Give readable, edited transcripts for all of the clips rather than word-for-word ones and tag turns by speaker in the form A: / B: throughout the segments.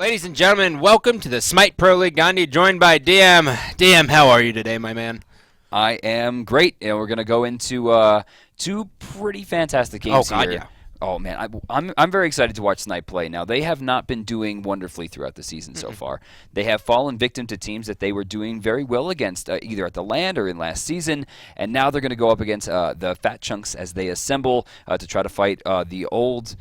A: Ladies and gentlemen, welcome to the Smite Pro League. Gandhi, joined by DM. DM, how are you today, my man?
B: I am great. We're going to go into two pretty fantastic games here.
A: Yeah.
B: Oh, man, I'm very excited to watch Snipe play. Now, they have not been doing wonderfully throughout the season so far. They have fallen victim to teams that they were doing very well against, either at the land or in last season, and now they're going to go up against the Fat Chunks as they assemble to try to fight the old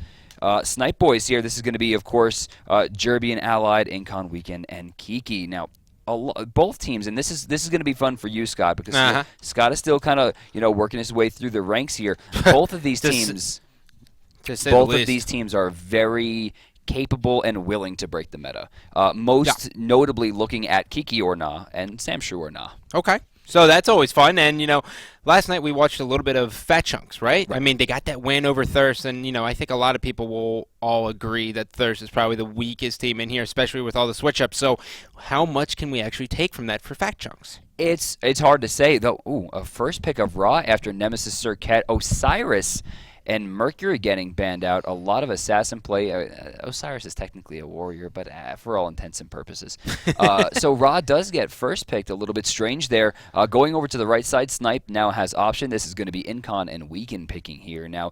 B: Snipe boys here. This is going to be, of course, Jerby and Allied, Incon Weekend, and Kiki. Now, both teams, and this is going to be fun for you, Scott, because Scott is still kind of working his way through the ranks here. Both of these teams, these teams are very capable and willing to break the meta. Most notably, looking at Kiki or Na and Samshu or Na.
A: Okay. So that's always fun, and, last night we watched a little bit of Fat Chunks, right? I mean, they got that win over Thirst, and, I think a lot of people will all agree that Thirst is probably the weakest team in here, especially with all the switch-ups. So how much can we actually take from that for Fat Chunks?
B: It's hard to say, though. Ooh, a first pick of Ra after Nemesis Circuit, Osiris, and Mercury getting banned out. A lot of assassin play. Osiris is technically a warrior, but for all intents and purposes. So Ra does get first picked. A little bit strange there. Going over to the right side, Snipe now has option. This is going to be Incon and Weekend picking here. Now,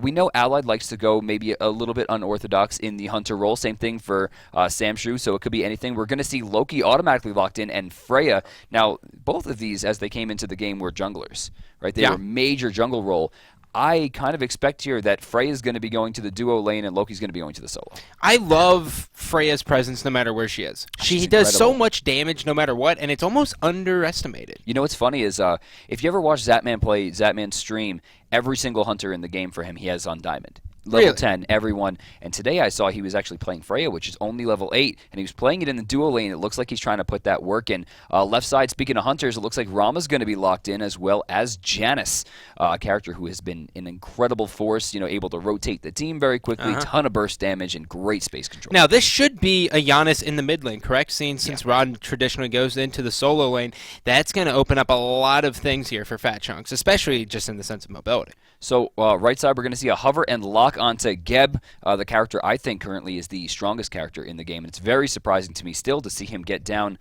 B: we know Allied likes to go maybe a little bit unorthodox in the Hunter role. Same thing for Samshu, so it could be anything. We're going to see Loki automatically locked in, and Freya. Now, both of these, as they came into the game, were junglers, right? They were major jungle role. I kind of expect here that Freya's going to be going to the duo lane and Loki's going to be going to the solo.
A: I love Freya's presence no matter where she is. She does so much damage no matter what, and it's almost underestimated.
B: You know what's funny is if you ever watch Zatman play, Zatman stream, every single hunter in the game for him he has on Diamond. Level 10, everyone. And today I saw he was actually playing Freya, which is only level 8, and he was playing it in the duo lane. It looks like he's trying to put that work in. Left side, speaking of hunters, it looks like Rama's going to be locked in, as well as Janice, a character who has been an incredible force, able to rotate the team very quickly, ton of burst damage, and great space control.
A: Now, this should be a Giannis in the mid lane, correct? Since Rod traditionally goes into the solo lane, that's going to open up a lot of things here for Fat Chunks, especially just in the sense of mobility.
B: So, right side, we're going to see a hover and lock onto Geb, the character I think currently is the strongest character in the game. And it's very surprising to me still to see him get down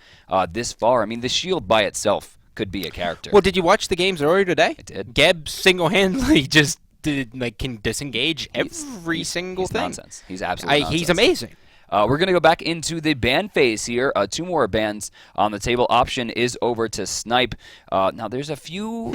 B: this far. I mean, the shield by itself could be a character.
A: Well, did you watch the games earlier today?
B: I did.
A: Geb single-handedly just can disengage every single thing.
B: Nonsense. He's absolutely nonsense.
A: He's amazing.
B: We're going to go back into the ban phase here. Two more bans on the table. Option is over to Snipe. Now, there's a few.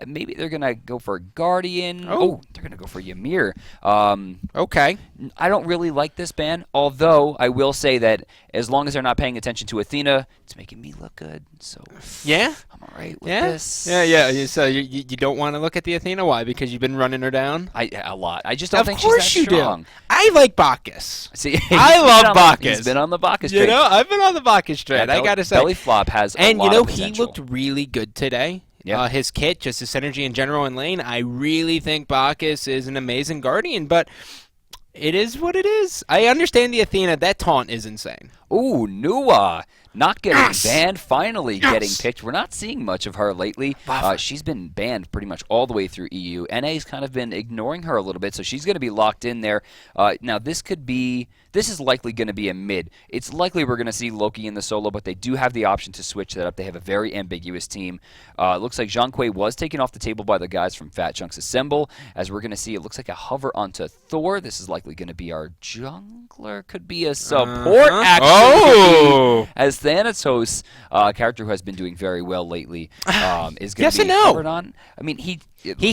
B: Maybe they're going to go for Guardian. Oh, they're going to go for Ymir.
A: Okay.
B: I don't really like this ban, although I will say that as long as they're not paying attention to Athena, it's making me look good. So
A: yeah,
B: I'm all right with this.
A: Yeah. So you don't want to look at the Athena? Why? Because you've been running her down?
B: A lot. I just don't think she's that strong.
A: Do. I like Bacchus.
B: See,
A: I love Bacchus.
B: He's been on the Bacchus train.
A: I've been on the Bacchus train. I gotta say,
B: Belly Flop has a lot of potential.
A: He looked really good today. Yeah. His kit, just his synergy in general in lane. I really think Bacchus is an amazing Guardian, but it is what it is. I understand the Athena. That taunt is insane.
B: Ooh, Nua. Not getting banned, finally getting picked. We're not seeing much of her lately. She's been banned pretty much all the way through EU. NA's kind of been ignoring her a little bit, so she's going to be locked in there. Now, this is likely going to be a mid. It's likely we're going to see Loki in the solo, but they do have the option to switch that up. They have a very ambiguous team. It looks like Jean Quay was taken off the table by the guys from Fat Chunks Assemble. As we're going to see, it looks like a hover onto Thor. This is likely going to be our jungler. Could be a support, actually. As Thanatos, a character who has been doing very well lately, is going to be covered on. I mean,
A: he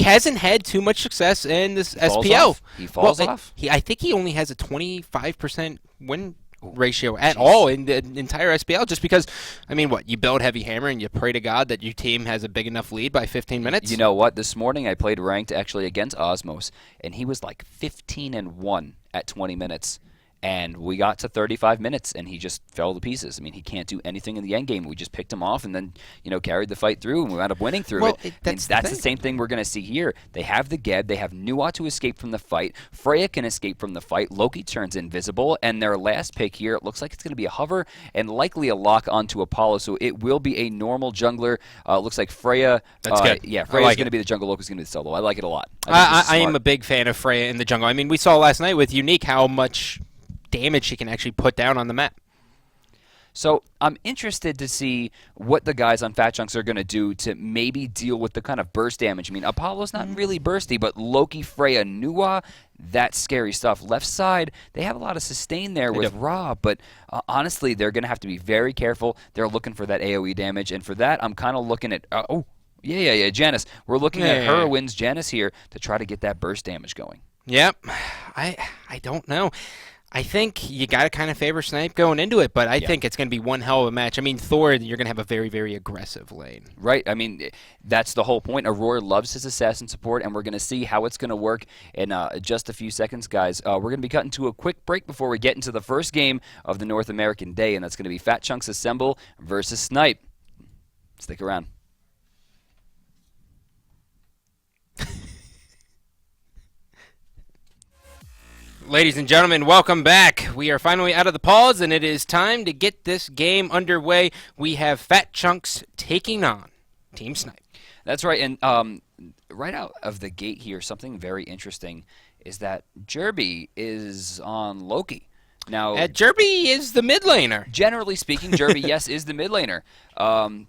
A: hasn't had too much success in this SPL.
B: He falls off.
A: I think he only has a 25% win ratio at all in the entire SPL, just because, I mean, you build Heavy Hammer and you pray to God that your team has a big enough lead by 15 minutes?
B: You know what? This morning I played ranked actually against Osmos, and he was like 15-1 at 20 minutes. And we got to 35 minutes, and he just fell to pieces. I mean, he can't do anything in the end game. We just picked him off and then, carried the fight through, and we wound up winning through it. That's the same thing we're going to see here. They have the Geb. They have Nua to escape from the fight. Freya can escape from the fight. Loki turns invisible. And their last pick here, it looks like it's going to be a hover and likely a lock onto Apollo. So it will be a normal jungler. Looks like Freya.
A: That's good.
B: Yeah, Freya's going to be the jungle. Loki's going to be the solo. I like it a lot.
A: I am a big fan of Freya in the jungle. I mean, we saw last night with Unique how much damage she can actually put down on the map.
B: So I'm interested to see what the guys on Fat Chunks are going to do to maybe deal with the kind of burst damage. I mean, Apollo's not really bursty, but Loki, Freya, Nuwa, that's scary stuff. Left side, they have a lot of sustain there with Ra, but honestly, they're going to have to be very careful. They're looking for that AoE damage, and for that, I'm kind of looking at... Janice. We're looking at Heroine's Janice here to try to get that burst damage going.
A: Yep. I don't know. I think you got to kind of favor Snipe going into it, but I think it's going to be one hell of a match. I mean, Thor, you're going to have a very, very aggressive lane.
B: Right. I mean, that's the whole point. Aurora loves his assassin support, and we're going to see how it's going to work in just a few seconds, guys. We're going to be cutting to a quick break before we get into the first game of the North American Day, and that's going to be Fat Chunks Assemble versus Snipe. Stick around.
A: Ladies and gentlemen, welcome back. We are finally out of the pause, and it is time to get this game underway. We have Fat Chunks taking on Team Snipe.
B: That's right, and right out of the gate here, something very interesting is that Jerby is on Loki. Now,
A: Jerby is the mid laner.
B: Generally speaking, Jerby, yes, is the mid laner.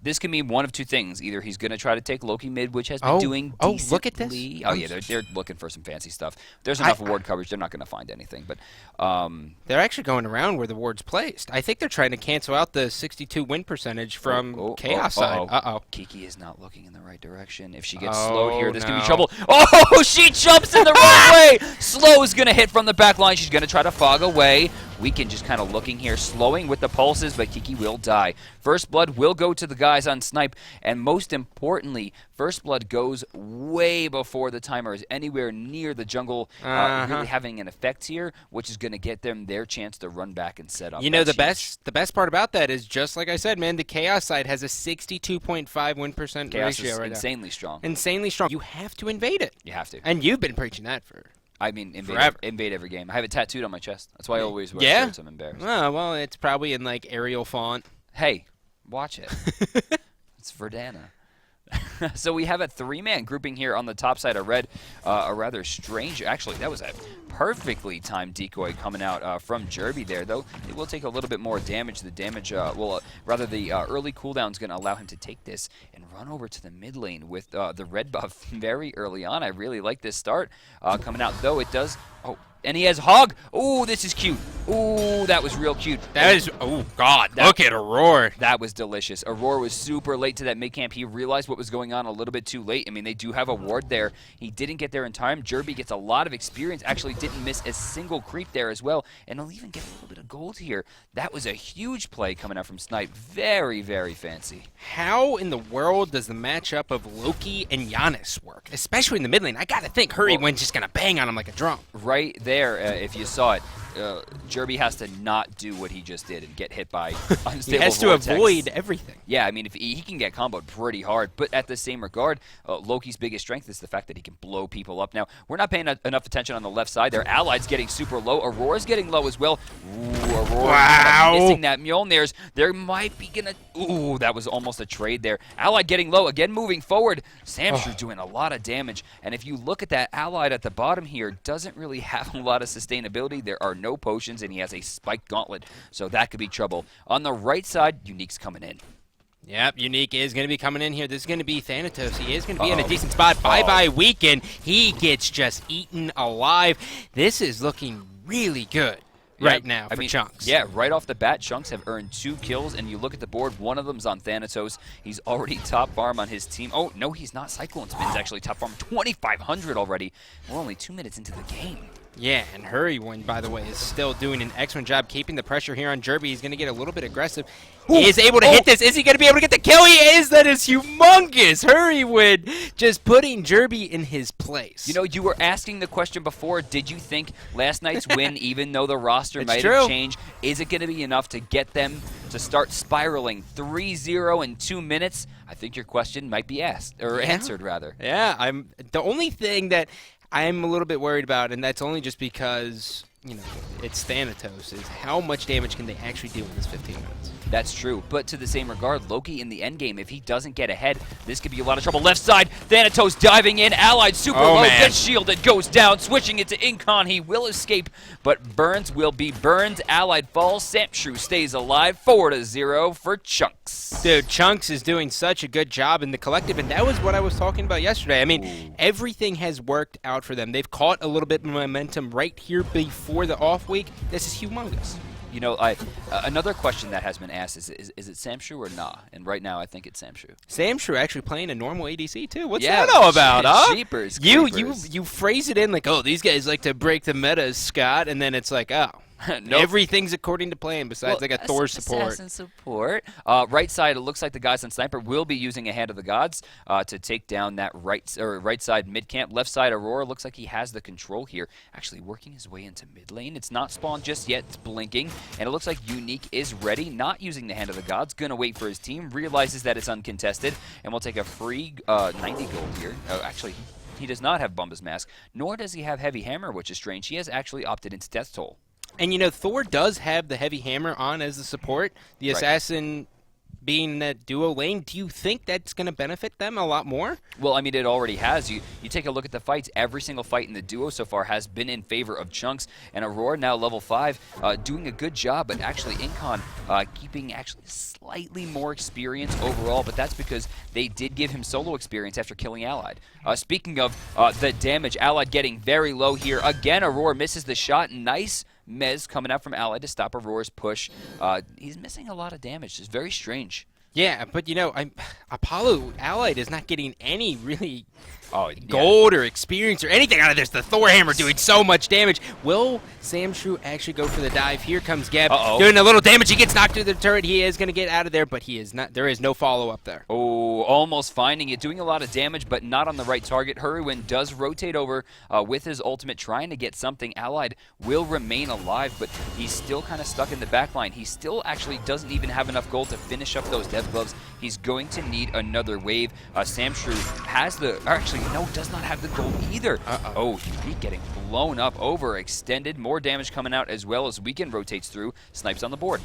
B: This can mean one of two things. Either he's going to try to take Loki mid, which has been doing decently.
A: Oh, look at this.
B: Oh, yeah, they're looking for some fancy stuff. There's enough ward coverage. They're not going to find anything. But
A: they're actually going around where the ward's placed. I think they're trying to cancel out the 62 win percentage from Chaos side. Uh-oh.
B: Kiki is not looking in the right direction. If she gets slowed here, this could be trouble. Oh, she jumps in the wrong way. Slow is going to hit from the back line. She's going to try to fog away. Weekend just kind of looking here, slowing with the pulses, but Kiki will die. First Blood will go to the guys on Snipe, and most importantly, First Blood goes way before the timer is anywhere near the jungle, really having an effect here, which is going to get them their chance to run back and set up.
A: You know, the best part about that is, just like I said, man, the Chaos side has a 62.5 win percent ratio right now.
B: Insanely strong.
A: Insanely strong. You have to invade it.
B: You have to.
A: And you've been preaching that for...
B: I mean, invade every game. I have it tattooed on my chest. That's why I always wear shirts. I'm embarrassed.
A: Oh, well, it's probably in, like, Arial font.
B: Hey, watch it. It's Verdana. So we have a three-man grouping here on the top side of red. A rather strange... Actually, that was a perfectly timed decoy coming out from Jerby there, though. It will take a little bit more damage. The damage... the early cooldown is going to allow him to take this and run over to the mid lane with the red buff very early on. I really like this start coming out, though it does... Oh, and he has Hog. Ooh, this is cute. Ooh, that was real cute.
A: That is, oh God, look at Aurora.
B: That was delicious. Aurora was super late to that mid camp. He realized what was going on a little bit too late. I mean, they do have a ward there. He didn't get there in time. Jerby gets a lot of experience. Actually didn't miss a single creep there as well. And he'll even get a little bit of gold here. That was a huge play coming out from Snipe. Very, very fancy.
A: How in the world does the matchup of Loki and Giannis work? Especially in the mid lane. I got to think Hurrywood's just going to bang on him like a drum.
B: Right there, if you saw it, Jerby has to not do what he just did and get hit by unstable
A: He has to
B: vortex.
A: avoid everything.
B: Yeah, I mean, if he can get comboed pretty hard, but at the same regard, Loki's biggest strength is the fact that he can blow people up. Now, we're not paying enough attention on the left side. Their allies getting super low. Aurora's getting low as well. Ooh, Aurora kind of missing that Mjolnir's. There might be gonna... Ooh, that was almost a trade there. Ally getting low, again moving forward. Samshu doing a lot of damage, and if you look at that allied at the bottom here, doesn't really have a lot of sustainability. There are no potions, and he has a spiked gauntlet, so that could be trouble. On the right side, Unique's coming in.
A: Yep, Unique is going to be coming in here. This is going to be Thanatos. He is going to be in a decent spot. Bye-bye Weekend. He gets just eaten alive. This is looking really good right now for Chunks.
B: Yeah, right off the bat, Chunks have earned 2 kills, and you look at the board, one of them's on Thanatos. He's already top farm on his team. Oh, no, he's not. Cyclone Spin's actually top farm 2,500 already. We're only 2 minutes into the game.
A: Yeah, and Hurrywood, by the way, is still doing an excellent job keeping the pressure here on Jerby. He's going to get a little bit aggressive. He is able to hit this. Is he going to be able to get the kill? He is. That is humongous. Hurrywood just putting Jerby in his place.
B: You know, you were asking the question before, did you think last night's win, even though the roster might have changed, is it going to be enough to get them to start spiraling 3-0 in 2 minutes? I think your question might be asked, or answered, rather.
A: Yeah, the only thing that I'm a little bit worried about, and that's only just because, you know, it's Thanatos, is how much damage can they actually do in this 15 minutes?
B: That's true, but to the same regard, Loki in the endgame, if he doesn't get ahead, this could be a lot of trouble. Left side, Thanatos diving in, Allied super low, gets shielded, goes down, switching it to Incon. He will escape, but Burns will be burned. Allied falls, Samshrew stays alive, 4-0 for Chunks.
A: Dude, Chunks is doing such a good job in the collective, and that was what I was talking about yesterday. I mean, everything has worked out for them. They've caught a little bit of momentum right here before the off week. This is humongous.
B: You know, another question that has been asked is it Samshrew or nah? And right now, I think it's Samshrew.
A: Samshrew actually playing a normal ADC too. What's
B: Yeah,
A: that all about, huh?
B: Jeepers,
A: You phrase it in like, oh, these guys like to break the metas, Scott, and then it's like, oh. Nope. Everything's according to plan besides they got Thor support.
B: Assassin support. Right side, it looks like the guys on Sniper will be using a Hand of the Gods to take down that right side mid camp. Left side, Aurora looks like he has the control here. Actually working his way into mid lane. It's not spawned just yet. It's blinking. And it looks like Unique is ready, not using the Hand of the Gods. Gonna wait for his team. Realizes that it's uncontested. And will take a free 90 gold here. Actually, he does not have Bumba's Mask, nor does he have Heavy Hammer, which is strange. He has actually opted into Death Toll.
A: And, you know, Thor does have the Heavy Hammer on as the support. The Assassin being that duo lane, do you think that's going to benefit them a lot more?
B: Well, I mean, it already has. You take a look at the fights. Every single fight in the duo so far has been in favor of Chunks. And Aurora, now level 5, doing a good job, but actually Incon keeping actually slightly more experience overall, but that's because they did give him solo experience after killing Allied. Speaking of the damage, Allied getting very low here. Again, Aurora misses the shot. Nice Mez coming out from Allied to stop Aurora's push. He's missing a lot of damage. It's very strange.
A: Yeah, but you know, Apollo Allied is not getting any really gold or experience or anything out of this. The Thor Hammer doing so much damage. Will Samshrew actually go for the dive? Here comes Geb doing a little damage. He gets knocked through the turret. He is going to get out of there, but he is not. There is no follow-up there.
B: Oh, almost finding it. Doing a lot of damage, but not on the right target. Hurrywin does rotate over with his ultimate, trying to get something. Allied will remain alive, but he's still kind of stuck in the backline. He still actually doesn't even have enough gold to finish up those death gloves. He's going to need another wave. Samshrew has the... Actually, no, does not have the gold either. Oh, Unique getting blown up, overextended. More damage coming out as well as Weekend rotates through. Snipe's on the board.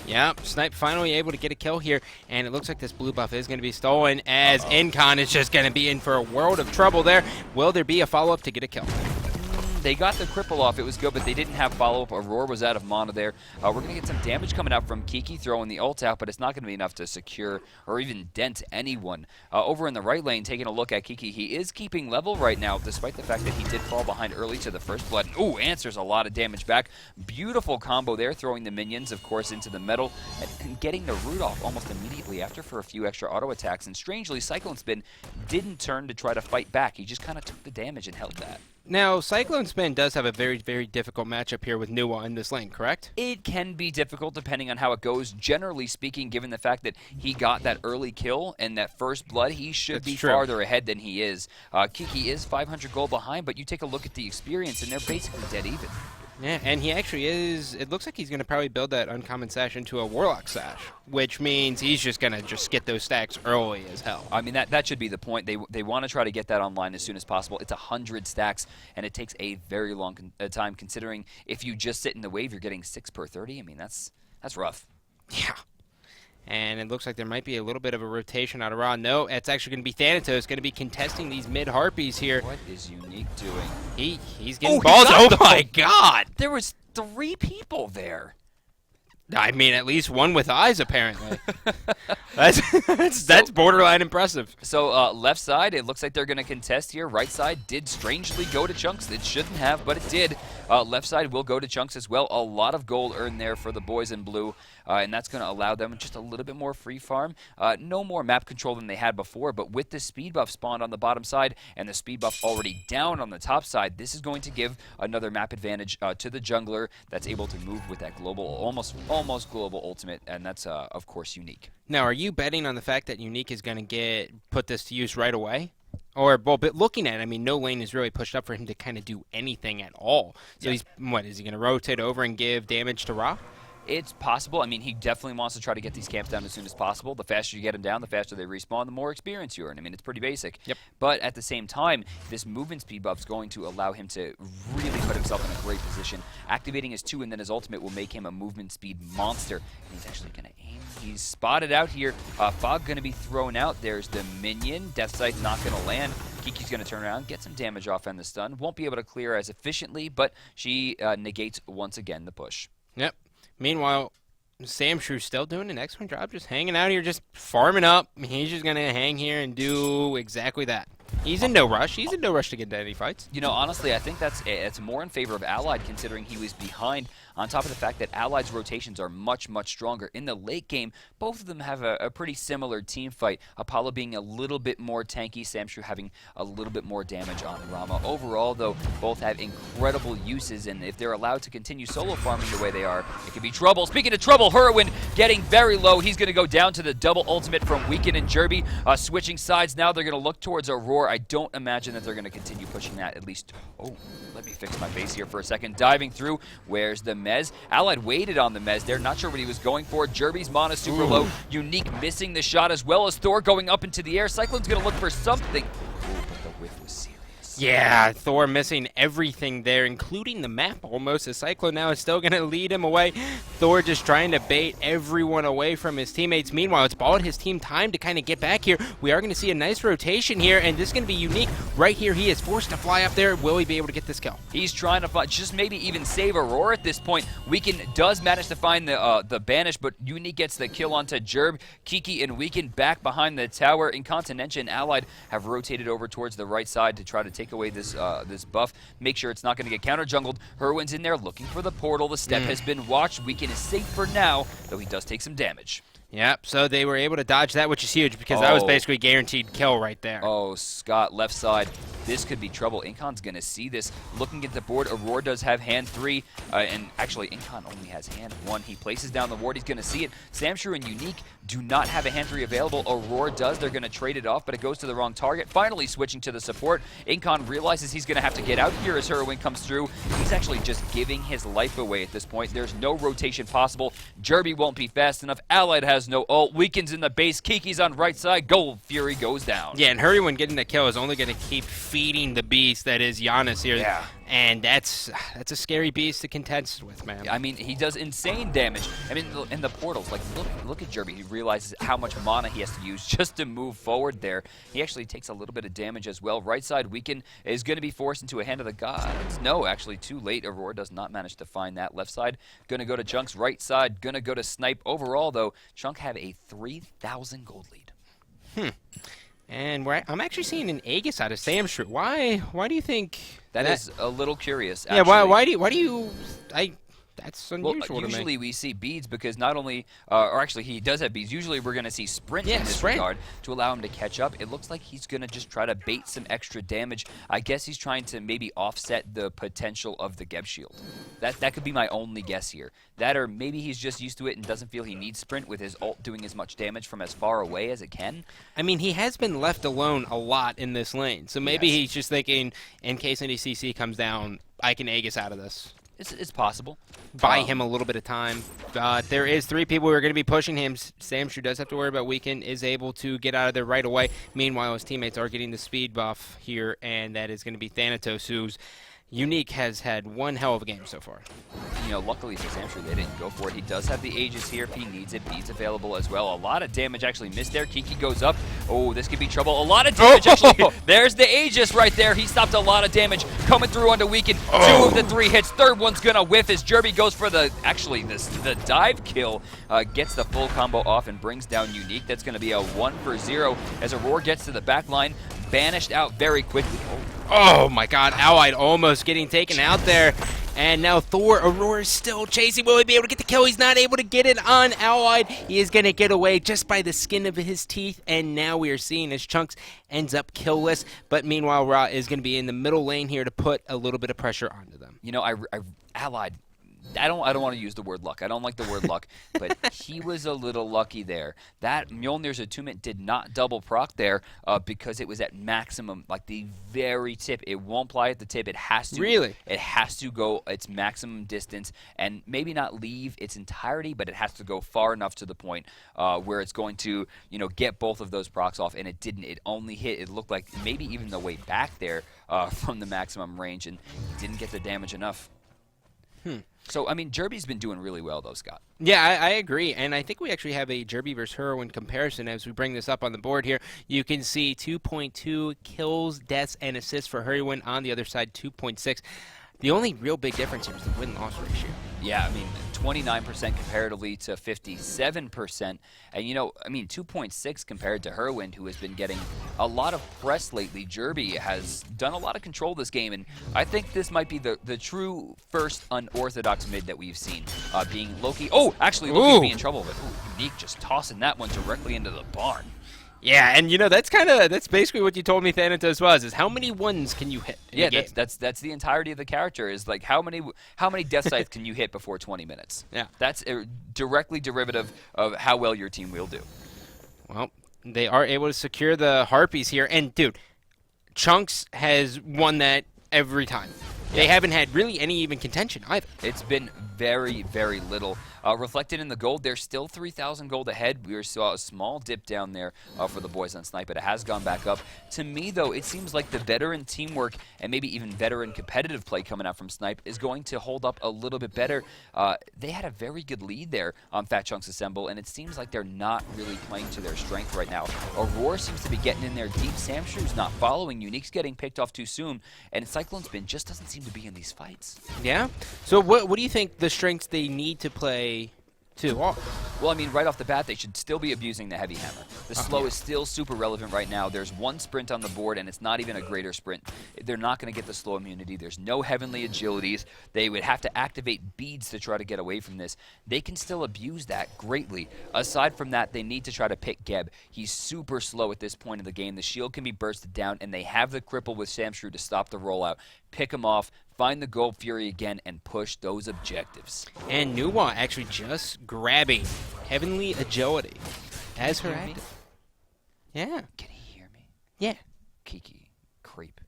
A: Yeah, Snipe finally able to get a kill here, and it looks like this blue buff is going to be stolen as Incon is just going to be in for a world of trouble there. Will there be a follow-up to get a kill?
B: They got the cripple off. It was good, but they didn't have follow-up. Aurora was out of mana there. We're going to get some damage coming out from Kiki throwing the ult out, but it's not going to be enough to secure or even dent anyone. Over in the right lane, taking a look at Kiki, he is keeping level right now, despite the fact that he did fall behind early to the first blood. Ooh, answers a lot of damage back. Beautiful combo there, throwing the minions, of course, into the metal and getting the root off almost immediately after for a few extra auto attacks. And strangely, Cyclone Spin didn't turn to try to fight back. He just kind of took the damage and held that.
A: Now, Cyclone Spin does have a very, very difficult matchup here with Nuwa in this lane, correct?
B: It can be difficult depending on how it goes. Generally speaking, given the fact that he got that early kill and that first blood, he should be farther ahead than he is. Kiki is 500 gold behind, but you take a look at the experience, and they're basically dead even.
A: Yeah, and he actually is, it looks like he's going to probably build that uncommon sash into a Warlock sash, which means he's just going to just get those stacks early as hell.
B: I mean, that should be the point. They want to try to get that online as soon as possible. It's 100 stacks, and it takes a very long time, considering if you just sit in the wave, you're getting 6 per 30. I mean, that's rough.
A: Yeah. And it looks like there might be a little bit of a rotation out of Ra. No, it's actually going to be Thanatos going to be contesting these mid-Harpies here.
B: What is Unique doing?
A: He's getting balls. Oh, my God.
B: There was 3 people there.
A: I mean, at least one with eyes, apparently. That's borderline impressive.
B: So left side, it looks like they're going to contest here. Right side did strangely go to Chunks. It shouldn't have, but it did. Left side will go to Chunks as well. A lot of gold earned there for the boys in blue, and that's going to allow them just a little bit more free farm. No more map control than they had before, but with the speed buff spawned on the bottom side and the speed buff already down on the top side, this is going to give another map advantage to the jungler that's able to move with that global, almost global ultimate, and that's, of course, Unique.
A: Now, are you betting on the fact that Unique is going to put this to use right away? Or, well, but looking at it, I mean, no lane is really pushed up for him to kind of do anything at all. So he's, what, is he going to rotate over and give damage to Ra?
B: It's possible. I mean, he definitely wants to try to get these camps down as soon as possible. The faster you get them down, the faster they respawn, the more experience you earn. I mean, it's pretty basic.
A: Yep.
B: But at the same time, this movement speed buff is going to allow him to really put himself in a great position. Activating his 2 and then his ultimate will make him a movement speed monster. And he's actually going to aim. He's spotted out here. Fog going to be thrown out. There's the minion. Death Sight not going to land. Kiki's going to turn around, get some damage off on the stun. Won't be able to clear as efficiently, but she negates once again the push.
A: Yep. Meanwhile, Samshrew's still doing an excellent job just hanging out here, just farming up. He's just going to hang here and do exactly that. He's in no rush. He's in no rush to get into any fights.
B: You know, honestly, I think it's more in favor of Allied considering he was behind, on top of the fact that Allied's rotations are much, much stronger. In the late game, both of them have a pretty similar team fight. Apollo being a little bit more tanky, Samshrew having a little bit more damage on Rama. Overall, though, both have incredible uses, and if they're allowed to continue solo farming the way they are, it could be trouble. Speaking of trouble, Hurwin getting very low. He's going to go down to the double ultimate from Weekend and Jerby. Switching sides now, they're going to look towards Aurora. I don't imagine that they're going to continue pushing that, at least. Oh, let me fix my base here for a second. Diving through. Where's the Mez? Allied waited on the Mez there. Not sure what he was going for. Jerby's mana super low. Unique missing the shot, as well as Thor going up into the air. Cyclone's going to look for something. Oh, but the whiff was serious.
A: Yeah, Thor missing everything there, including the map almost. The Cyclone now is still going to lead him away. Thor just trying to bait everyone away from his teammates. Meanwhile, it's bought his team time to kind of get back here. We are going to see a nice rotation here, and this is going to be unique. Right here, he is forced to fly up there. Will he be able to get this kill?
B: He's trying to find, just maybe even save Aurora at this point. Weekend does manage to find the banish, but Unique gets the kill onto Jerb. Kiki and Weekend back behind the tower. Incontinentia and Allied have rotated over towards the right side to try to take away this this buff. Make sure it's not going to get counter jungled. Herwin's in there looking for the portal. The step has been watched. Weekend is safe for now, though he does take some damage.
A: Yep, so they were able to dodge that, which is huge because that was basically guaranteed kill right there.
B: Oh, Scott, left side. This could be trouble. Incon's going to see this. Looking at the board, Aurora does have hand 3, and actually Incon only has hand 1. He places down the ward. He's going to see it. Samshrew and Unique do not have a hand 3 available. Aurora does. They're going to trade it off, but it goes to the wrong target. Finally switching to the support. Incon realizes he's going to have to get out here as Heroin comes through. He's actually just giving his life away at this point. There's no rotation possible. Jerby won't be fast enough. Allied has no ult. Weekend's in the base. Kiki's on right side. Gold Fury goes down.
A: Yeah, and Hurry when getting the kill is only going to keep feeding the beast that is Giannis here.
B: Yeah.
A: And that's a scary beast to contest with, man.
B: I mean, he does insane damage. I mean, in the portals, like, look at Jerby. He realizes how much mana he has to use just to move forward there. He actually takes a little bit of damage as well. Right side, Weekend is going to be forced into a hand of the gods. No, actually, too late. Aurora does not manage to find that. Left side, going to go to Chunk's. Right side, going to go to Snipe. Overall, though, Chunk have a 3,000 gold lead.
A: And I'm actually seeing an Aegis out of Samshrew. Why do you think
B: that is a little curious,
A: actually?
B: Yeah,
A: why do you that's unusual
B: well,
A: to me.
B: Usually we see beads because not only, or actually he does have beads. Usually we're going to see sprint in this regard to allow him to catch up. It looks like he's going to just try to bait some extra damage. I guess he's trying to maybe offset the potential of the Geb shield. That could be my only guess here. That or maybe he's just used to it and doesn't feel he needs sprint with his ult doing as much damage from as far away as it can.
A: I mean, he has been left alone a lot in this lane. So maybe he's just thinking, in case any CC comes down, I can Aegis out of this.
B: It's possible.
A: Buy him a little bit of time. There is 3 people who are going to be pushing him. Samshrew does have to worry about Weekend, is able to get out of there right away. Meanwhile, his teammates are getting the speed buff here, and that is going to be Thanatos, who's Unique has had one hell of a game so far.
B: You know, luckily for Samshrew, they didn't go for it. He does have the Aegis here if he needs it. Beads available as well. A lot of damage actually missed there. Kiki goes up. Oh, this could be trouble. A lot of damage actually. There's the Aegis right there. He stopped a lot of damage coming through onto Weekend. 2 of the 3 hits. Third one's going to whiff as Jerby goes for the dive kill. Gets the full combo off and brings down Unique. That's going to be a 1-for-0 as Aurora gets to the back line. Banished out very quickly.
A: Oh my god, Allied almost getting taken out there. And now Aurora is still chasing. Will he be able to get the kill? He's not able to get it on Allied. He is going to get away just by the skin of his teeth. And now we are seeing as Chunks ends up killless. But meanwhile, Ra is going to be in the middle lane here to put a little bit of pressure onto them.
B: You know, Allied, I don't want to use the word luck. I don't like the word luck, but he was a little lucky there. That Mjolnir's attunement did not double proc there because it was at maximum, like the very tip. It won't fly at the tip. It has to.
A: Really?
B: It has to go its maximum distance and maybe not leave its entirety, but it has to go far enough to the point where it's going to, get both of those procs off. And it didn't. It only hit. It looked like maybe even the way back there from the maximum range, and didn't get the damage enough. So, I mean, Jerby's been doing really well, though, Scott.
A: Yeah, I agree. And I think we actually have a Jerby versus Heroine comparison as we bring this up on the board here. You can see 2.2 kills, deaths, and assists for Heroine. On the other side, 2.6. The only real big difference here is the win-loss ratio.
B: Yeah, I mean, 29% comparatively to 57%. And, 2.6 compared to Heroine, who has been getting a lot of press lately. Jerby has done a lot of control this game, and I think this might be the true first unorthodox mid that we've seen, being Loki. Oh, actually, Loki's being in trouble, but Unique just tossing that one directly into the barn.
A: Yeah, and that's basically what you told me Thanatos was, is how many ones can you hit in a game?
B: that's the entirety of the character, is like how many death scythes can you hit before 20 minutes?
A: Yeah.
B: That's directly derivative of how well your team will do.
A: Well, they are able to secure the Harpies here, and dude, Chunks has won that every time. They haven't had really any even contention either.
B: It's been very, very little. Reflected in the gold, they're still 3,000 gold ahead. We saw a small dip down there for the boys on Snipe, but it has gone back up. To me, though, it seems like the veteran teamwork and maybe even veteran competitive play coming out from Snipe is going to hold up a little bit better. They had a very good lead there on Fat Chunks Assemble, and it seems like they're not really playing to their strength right now. Aurora seems to be getting in there deep. Samshrew's not following. Unique's getting picked off too soon, and Cyclone Spin just doesn't seem to be in these fights.
A: Yeah? So what do you think the strengths they need to play to are?
B: Well, I mean, right off the bat, they should still be abusing the heavy hammer. The slow is still super relevant right now. There's one sprint on the board, and it's not even a greater sprint. They're not going to get the slow immunity. There's no heavenly agilities. They would have to activate beads to try to get away from this. They can still abuse that greatly. Aside from that, they need to try to pick Geb. He's super slow at this point of the game. The shield can be bursted down, and they have the cripple with Samshrew to stop the rollout. Pick him off, find the Gold Fury again, and push those objectives.
A: And Nuwa actually just grabbing Heavenly Agility as her active. Yeah.
B: Can he hear me?
A: Yeah.
B: Kiki, creep.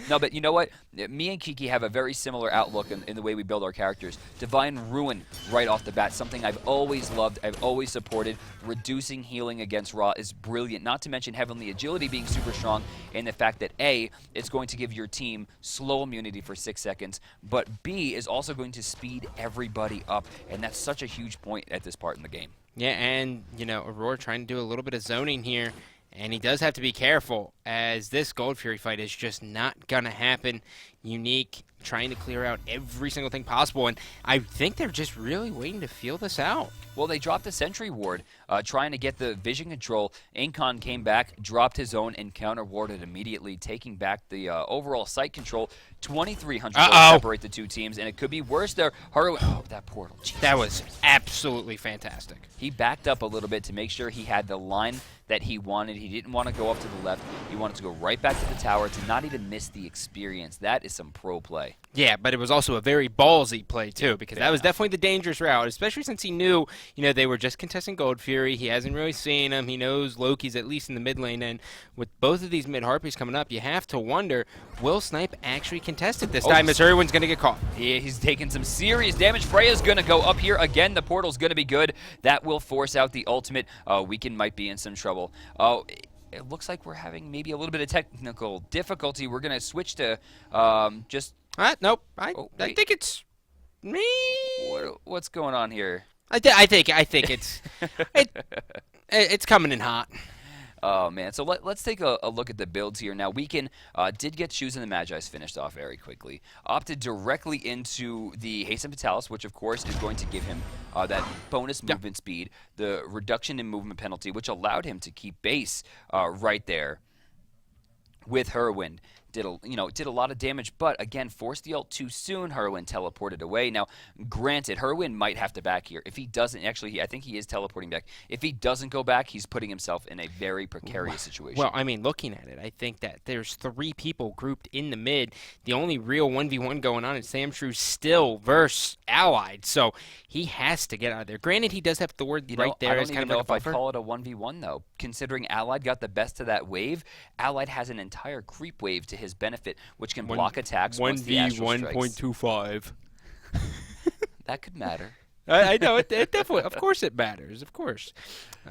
B: No, but you know what? Me and Kiki have a very similar outlook in the way we build our characters. Divine Ruin right off the bat, something I've always loved, I've always supported. Reducing healing against Ra is brilliant, not to mention Heavenly Agility being super strong, and the fact that A, it's going to give your team slow immunity for 6 seconds, but B, is also going to speed everybody up, and that's such a huge point at this part in the game.
A: Yeah, and, Aurora trying to do a little bit of zoning here. And he does have to be careful, as this Gold Fury fight is just not going to happen. Unique, trying to clear out every single thing possible, and I think they're just really waiting to feel this out.
B: Well, they dropped the Sentry Ward, trying to get the vision control. Incon came back, dropped his own, and counter-warded immediately, taking back the overall sight control. 2,300 separate the two teams, and it could be worse there. Oh, that portal. Jesus.
A: That was absolutely fantastic.
B: He backed up a little bit to make sure he had the line that he wanted. He didn't want to go off to the left. He wanted to go right back to the tower to not even miss the experience. That is some pro play.
A: Yeah, but it was also a very ballsy play, too, because that was definitely the dangerous route, especially since he knew, they were just contesting Gold Fury. He hasn't really seen him. He knows Loki's at least in the mid lane, and with both of these mid Harpies coming up, you have to wonder, will Snipe actually contest it this time, as everyone's going to get caught?
B: He's taking some serious damage. Freya's going to go up here again. The portal's going to be good. That will force out the ultimate. Weekend might be in some trouble. It looks like we're having maybe a little bit of technical difficulty. We're going to switch to just...
A: Nope. I think it's me.
B: What's going on here?
A: I think it's it's coming in hot.
B: Oh, man. So let's take a look at the builds here. Now, Weekend did get Shoes and the Magi's finished off very quickly. Opted directly into the Hasten Fatalis, which, of course, is going to give him that bonus movement speed, the reduction in movement penalty, which allowed him to keep base right there with Heroine. did a lot of damage, but again, forced the ult too soon. Herwin teleported away. Now, granted, Herwin might have to back here. If he doesn't, actually, I think he is teleporting back. If he doesn't go back, he's putting himself in a very precarious situation.
A: Well, I mean, looking at it, I think that there's 3 people grouped in the mid. The only real 1v1 going on is Samshrew still versus Allied, so he has to get out of there. Granted, he does have Thor right there.
B: I don't
A: as kind
B: even
A: of
B: know
A: like
B: if
A: a
B: I'd
A: buffer.
B: call it a 1v1, though. Considering Allied got the best of that wave, Allied has an entire creep wave to his benefit, which can block attacks once the Astral strikes.
A: 1v1.25.
B: That could matter.
A: I know, it definitely, of course it matters, of course.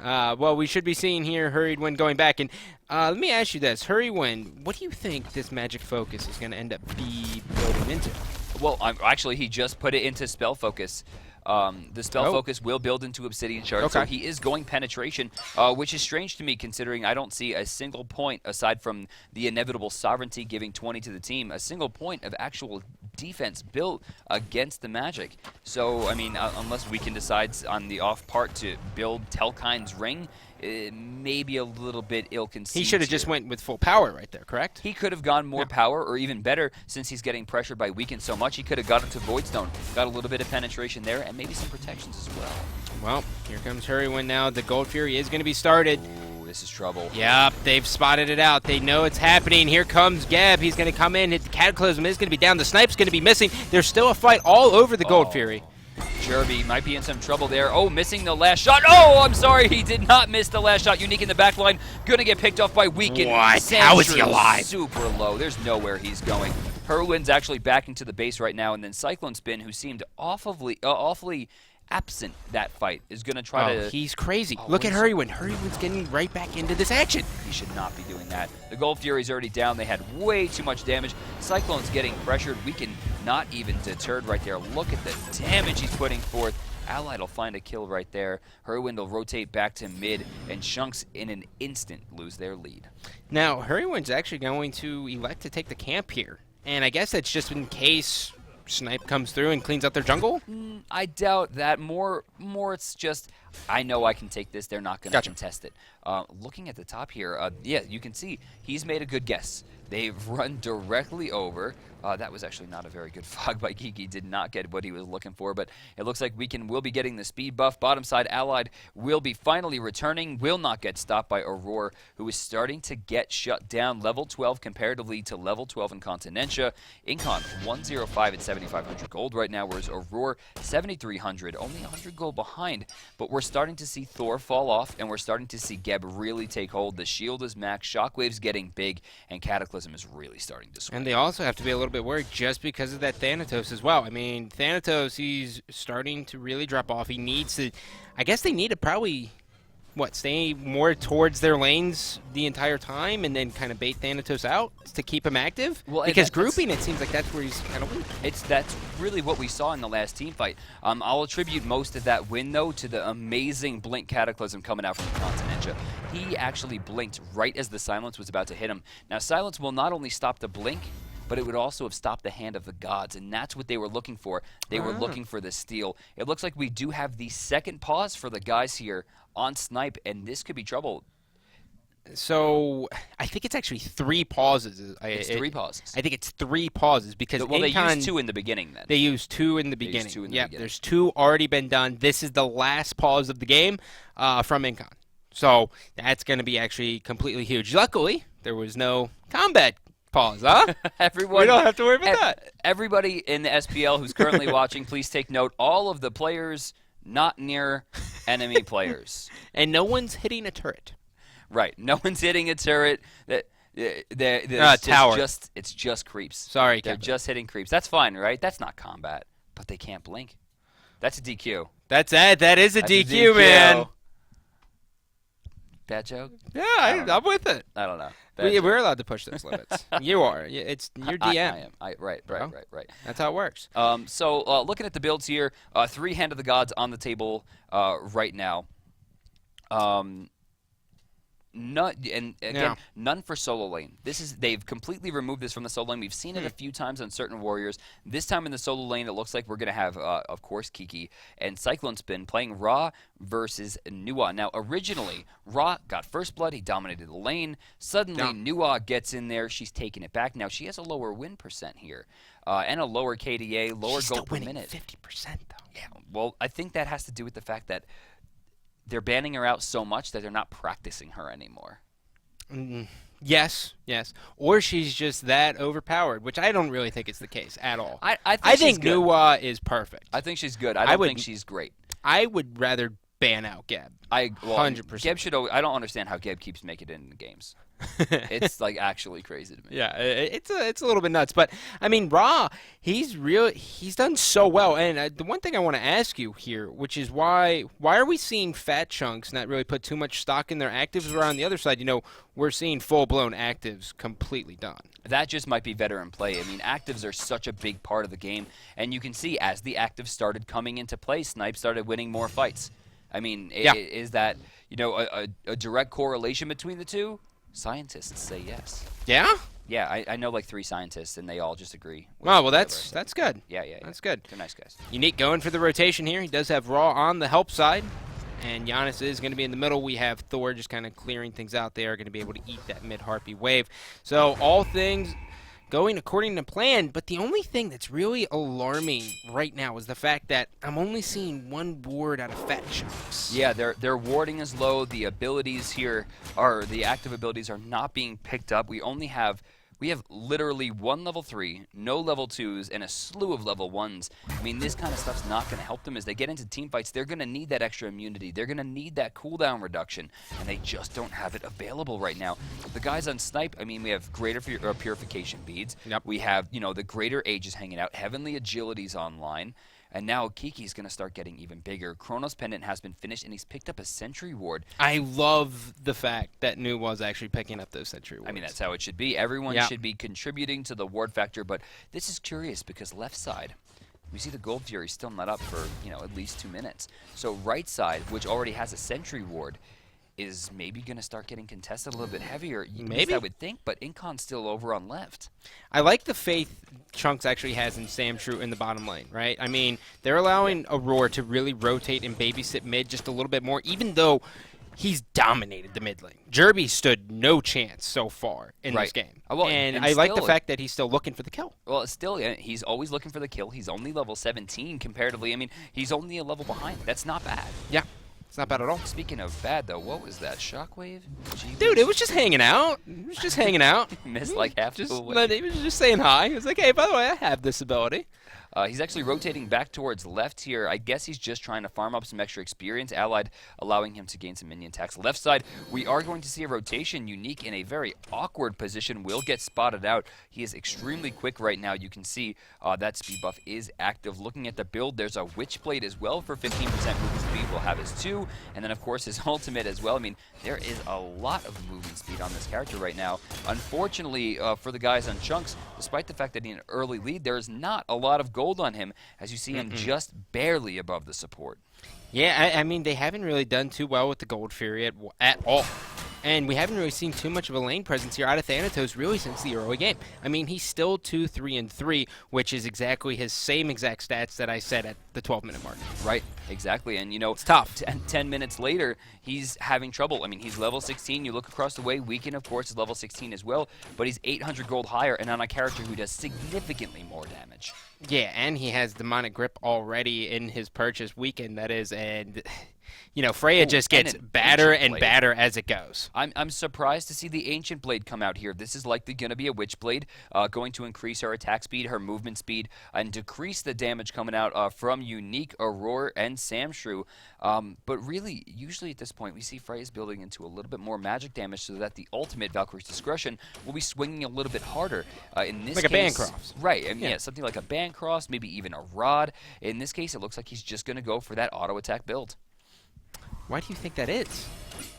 A: Well, we should be seeing here Hurried Wind going back. And let me ask you this. Hurried Wind, what do you think this Magic Focus is going to end up building into?
B: Well, actually, he just put it into Spell Focus. The Spell Focus will build into Obsidian Shard, so he is going Penetration, which is strange to me considering I don't see a single point, aside from the inevitable Sovereignty giving 20 to the team, a single point of actual defense built against the Magic. So, I mean, unless we can decide on the off part to build Telkind's Ring, maybe a little bit ill-conceived.
A: He should have just went with full power right there, correct?
B: He could have gone more power, or even better, since he's getting pressured by Weaken so much, he could have got into Voidstone, got a little bit of penetration there, and maybe some protections as well.
A: Well, here comes Hurrywin now. The Gold Fury is going to be started.
B: Ooh, this is trouble.
A: Yep, they've spotted it out. They know it's happening. Here comes Geb. He's going to come in. The Cataclysm is going to be down. The Snipe's going to be missing. There's still a fight all over the Gold Fury.
B: Jerby might be in some trouble there. Oh, missing the last shot. Oh, I'm sorry. He did not miss the last shot. Unique in the back line. Gonna get picked off by Weaken.
A: What? How is he alive?
B: Super low. There's nowhere he's going. Herwin's actually backing to the base right now, and then Cyclone Spin, who seemed awfully absent that fight, is going to try to...
A: He's crazy. Look at Hurrywin. Hurrywin's getting right back into this action.
B: He should not be doing that. The Gold Fury's already down. They had way too much damage. Cyclone's getting pressured. Weaken not even deterred right there. Look at the damage he's putting forth. Allied will find a kill right there. Hurwin will rotate back to mid, and Shunks in an instant lose their lead.
A: Now, Hurrywin's actually going to elect to take the camp here. And I guess that's just in case Snipe comes through and cleans out their jungle?
B: I doubt that. More it's just, I know I can take this. They're not going to contest it. Looking at the top here, yeah, you can see he's made a good guess. They've run directly over. That was actually not a very good fog by Geeky. Did not get what he was looking for, but it looks like Weaken will be getting the speed buff. Bottom side Allied will be finally returning. Will not get stopped by Aurora, who is starting to get shut down. Level 12 comparatively to level 12 in Continentia. Incon 105 at 7,500 gold right now, whereas Aurora 7,300, only 100 gold behind. But we're starting to see Thor fall off, and we're starting to see Geb really take hold. The shield is max, Shockwave's getting big, and Cataclysm is really starting to swing.
A: And they also have to be a little bit worried just because of that Thanatos as well. I mean, Thanatos, he's starting to really drop off. He needs to, I guess they need to probably, stay more towards their lanes the entire time and then kind of bait Thanatos out to keep him active?
B: Well,
A: because grouping, it seems like that's where he's kind of weak.
B: That's really what we saw in the last team fight. I'll attribute most of that win, though, to the amazing Blink Cataclysm coming out from Continentia. He actually blinked right as the Silence was about to hit him. Now, Silence will not only stop the blink, but it would also have stopped the hand of the gods, and that's what they were looking for. They were looking for the steal. It looks like we do have the second pause for the guys here on Snipe, and this could be trouble.
A: So, I think it's actually 3 pauses.
B: It's 3 pauses.
A: I think it's 3 pauses because
B: well, they used 2 in the beginning then.
A: They used 2 in the beginning. Yeah, there's 2 already been done. This is the last pause of the game from Incon. So, that's going to be actually completely huge. Luckily, there was no combat pause, huh?
B: Everyone,
A: we don't have to worry about that.
B: Everybody in the SPL who's currently watching, please take note. All of the players not near enemy players.
A: And no one's hitting a turret.
B: Right. No one's hitting a turret.
A: Tower.
B: It's just creeps.
A: Sorry,
B: They're just hitting creeps. That's fine, right? That's not combat. But they can't blink. That's a DQ.
A: That's it. That is a DQ, man.
B: Bad joke?
A: Yeah, I'm with it.
B: I don't know.
A: We're allowed to push those limits. You are. It's your DM.
B: I am. Right.
A: That's how it works.
B: So looking at the builds here, 3 Hand of the Gods on the table right now. None, and again,
A: Yeah.
B: none for solo lane. They've completely removed this from the solo lane. We've seen it a few times on certain warriors. This time in the solo lane, it looks like we're gonna have, of course, Kiki and Cyclone Spin playing Ra versus Nua. Now, originally, Ra got first blood. He dominated the lane. Suddenly,
A: Yeah.
B: Nua gets in there. She's taking it back. Now she has a lower win percent here, and a lower KDA, lower
A: She's still
B: gold per
A: winning
B: minute.
A: 50% though.
B: Yeah. Well, I think that has to do with the fact that they're banning her out so much that they're not practicing her anymore.
A: Yes, yes. Or she's just that overpowered, which I don't really think is the case at all.
B: I think
A: I
B: she's
A: think
B: good.
A: Nua is perfect.
B: I think she's good. I don't
A: would-
B: think she's great.
A: I would rather ban out Geb. 100%.
B: Geb should. I don't understand how Geb keeps making it in the games. It's like actually crazy to me.
A: Yeah, it's a little bit nuts, but I mean, Ra, he's done so well. And the one thing I want to ask you here, which is why are we seeing Fat Chunks not really put too much stock in their actives? Where on the other side, we're seeing full blown actives completely done.
B: That just might be veteran play. I mean, actives are such a big part of the game, and you can see as the actives started coming into play, Snipe started winning more fights. I mean, is that a direct correlation between the two? Scientists say yes.
A: Yeah.
B: Yeah, I know like 3 scientists, and they all just agree.
A: Oh, well, that's good.
B: Yeah.
A: That's good.
B: They're nice guys.
A: Unique going for the rotation here. He does have Raw on the help side, and Giannis is going to be in the middle. We have Thor just kind of clearing things out there, going to be able to eat that mid-Harpy wave. So all things going according to plan, but the only thing that's really alarming right now is the fact that I'm only seeing 1 ward out of Fat Chunks.
B: Yeah, their warding is low. The abilities here the active abilities are not being picked up. We have literally 1 level 3, no level 2s, and a slew of level 1s. I mean, this kind of stuff's not going to help them as they get into team fights. They're going to need that extra immunity. They're going to need that cooldown reduction, and they just don't have it available right now. The guys on Snipe, I mean, we have greater purification beads.
A: Yep.
B: We have, the greater ages hanging out. Heavenly Agility's online. And now Kiki's going to start getting even bigger. Chronos Pendant has been finished, and he's picked up a Sentry Ward.
A: I love the fact that New was actually picking up those Sentry wards.
B: I mean, that's how it should be. Everyone
A: Yeah.
B: should be contributing to the ward factor, but this is curious because left side, we see the Gold Fury still not up for, at least 2 minutes. So right side, which already has a Sentry Ward, is maybe going to start getting contested a little bit heavier.
A: Maybe.
B: I would think, but Incon's still over on left.
A: I like the faith Chunks actually has in Sam True in the bottom lane, right? I mean, they're allowing Aurora to really rotate and babysit mid just a little bit more, even though he's dominated the mid lane. Jerby stood no chance so far in this game.
B: Well,
A: and
B: and
A: I like the
B: still-
A: fact that he's still looking for the kill.
B: Well, still, he's always looking for the kill. He's only level 17 comparatively. I mean, he's only a level behind. That's not bad.
A: Yeah, it's not bad at all.
B: Speaking of bad, though, what was that? Shockwave?
A: Dude, it was just hanging out. It was just hanging out.
B: Missed like half
A: Just,
B: the way.
A: he was just saying hi. He was like, hey, by the way, I have this ability.
B: He's actually rotating back towards left here. I guess he's just trying to farm up some extra experience, Allied allowing him to gain some minion attacks. Left side, we are going to see a rotation. Unique in a very awkward position will get spotted out. He is extremely quick right now. You can see that speed buff is active. Looking at the build, there's a Witchblade as well for 15% movement speed. We'll have his 2, and then of course his ultimate as well. I mean, there is a lot of movement speed on this character right now. Unfortunately for the guys on Chunks, despite the fact that he's an early lead, there is not a lot of gold on him, as you see him just barely above the support.
A: Yeah, I mean, they haven't really done too well with the Gold Fury at all. And we haven't really seen too much of a lane presence here out of Thanatos really since the early game. I mean, he's still 2-3-3, which is exactly his same exact stats that I said at the 12-minute mark.
B: Right, exactly. And,
A: it's tough.
B: 10 minutes later, he's having trouble. I mean, he's level 16. You look across the way, Weekend, of course, is level 16 as well. But he's 800 gold higher and on a character who does significantly more damage.
A: Yeah, and he has Demonic Grip already in his purchase Weekend, that is, and... Freya just gets badder and badder as it goes.
B: I'm surprised to see the Ancient Blade come out here. This is likely going to be a Witchblade, going to increase her attack speed, her movement speed, and decrease the damage coming out from Unique, Aurora, and Samshrew. But really, usually at this point, we see Freya's building into a little bit more magic damage so that the ultimate, Valkyrie's Discretion, will be swinging a little bit harder. In this
A: like
B: case,
A: a Bancroft.
B: Right, I mean, yeah, something like a Bancroft, maybe even a Rod. In this case, it looks like he's just going to go for that auto attack build.
A: Why do you think that is?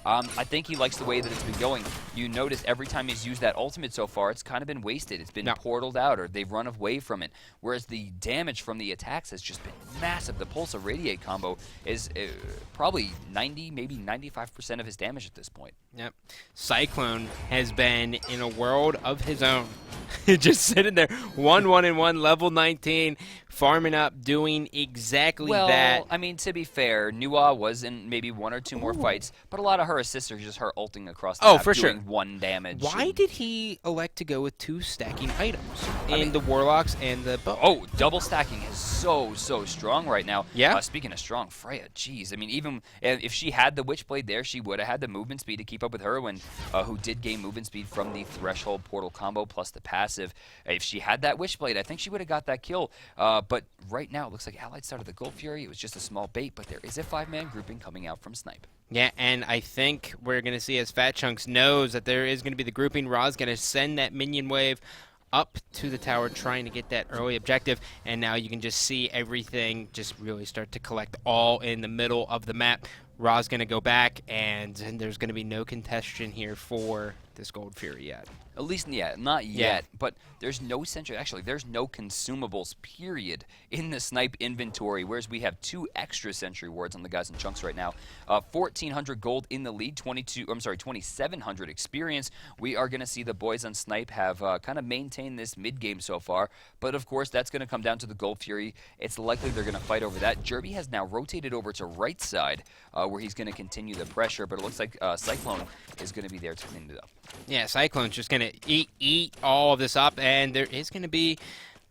B: I think he likes the way that it's been going. You notice every time he's used that ultimate so far, it's kind of been wasted. It's been portaled out, or they've run away from it. Whereas the damage from the attacks has just been massive. The Pulse of Radiate combo is probably 90, maybe 95% of his damage at this point.
A: Yep. Cyclone has been in a world of his own. Just sitting there, 1-1-1, level 19, farming up, doing exactly that.
B: Well, I mean, to be fair, Nua was in maybe 1 or 2 more fights, but a lot of her assists are just her ulting across the map,
A: for
B: doing
A: sure.
B: 1 damage.
A: Why did he elect to go with 2 stacking items in the Warlocks and the bow?
B: Oh, double stacking is so strong right now.
A: Yeah.
B: Speaking of strong, Freya, jeez. I mean, even if she had the Witchblade there, she would have had the movement speed to keep up with her, who did gain movement speed from the Threshold Portal combo plus the passive. If she had that Witchblade, I think she would have got that kill. But right now, it looks like Allied started the Gold Fury. It was just a small bait, but there is a 5-man grouping coming out from Snipe.
A: Yeah, and I think we're going to see, as Fat Chunks knows, that there is going to be the grouping. Ra's going to send that minion wave up to the tower, trying to get that early objective, and now you can just see everything just really start to collect all in the middle of the map. Ra's going to go back, and there's going to be no contestation here for this Gold Fury yet.
B: At least, not yet, but there's no sentry. Actually, there's no consumables, period, in the Snipe inventory, whereas we have 2 extra sentry wards on the guys in chunks right now. 1,400 gold in the lead, 2,700 experience. We are going to see the boys on Snipe have kind of maintained this mid-game so far, but of course, that's going to come down to the Gold Fury. It's likely they're going to fight over that. Jerby has now rotated over to right side, where he's going to continue the pressure, but it looks like Cyclone is going to be there to clean it up.
A: Yeah, Cyclone's just going to eat all of this up, and there is going to be